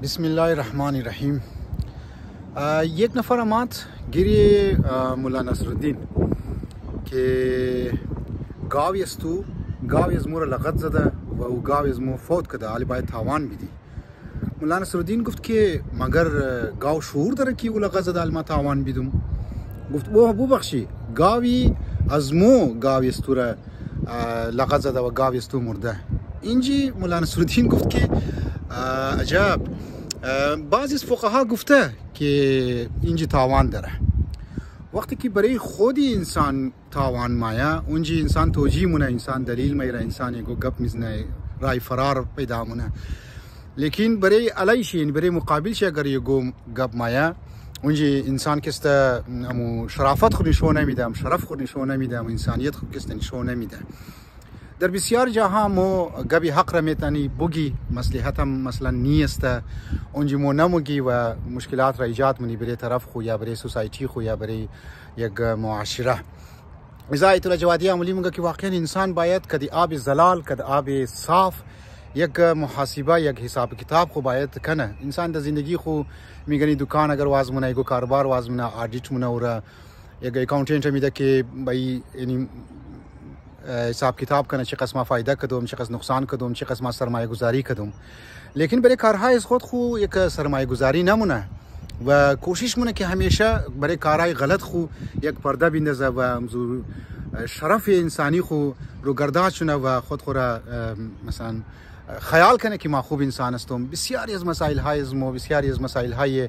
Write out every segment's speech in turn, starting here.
بسم الله الرحمن الرحیم. یک نفر آمد گیری مولا نصرالدین که گاوی است تو گاوی از مور لغت زده و او گاوی از مور فوت کرده، حالی باید تاوان بدی. مولا نصرالدین گفت که مگر گاو شعور داره که او لغت زده حالی ما تاوان بدم؟ گفت او بخشی گاوی از مو گاوی است تو را لغت زده و گاوی است تو مرده. اینجی مولا نصرالدین گفت که عجب، بعضی از فقها گفته که اینجا تاوان داره. وقتی که برای خودی انسان تاوان مایا اونجا انسان توجیه مونه، انسان دلیل میره، انسان یکو گپ میزنه، رای فرار پیدا مونه. لیکن برای علیش یعنی برای مقابلش اگر یکو گپ مایا اونجا انسان کسته امو شرافت خود نشون نمیده، شرف خود نشون نمیده، انسانیت خود کسته نشون نمیده. در بسیار جاها مو گبی حق را میتونی بگی، مصلحت هم مثلا نیست اونجا مو نموگی و مشکلات را ایجاد منی برای طرف خو یا برای سوسایتی خو یا برای یک معاشره. مثلا ایت الجوادی عملی میگه که واقعا انسان باید کدی آب زلال کد آب صاف یک محاسبه یک حساب کتاب خو باید کنه. انسان در زندگی خو میگنی دکان اگر وازمونه یک کاروبار وازمونه آدیت منوره یک اکاونتنت میده که بای یعنی حساب کتاب کنه چه قسمه فایده کدوم، چه قسم نقصان کدوم، چه قسمه سرمایه گذاری کدوم. لیکن برای کارهای از خود خو یک سرمایه گذاری نمونه و کوشش مونه که همیشه برای کارهای غلط خو یک پرده بندازه و شرف انسانی خو رو گرداد شونه و خود خو را مثلا خیال کنه که ما خوب انسان هستم. بسیاری از مسائل های از مو، بسیاری از مسائل های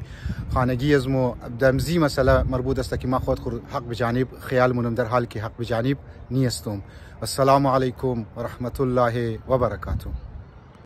خانگی از مو دمزی مسئله مربوط است که ما خود حق بجانب خیال مونم در حال که حق بجانب نیستم. السلام علیکم و رحمت الله و برکاته.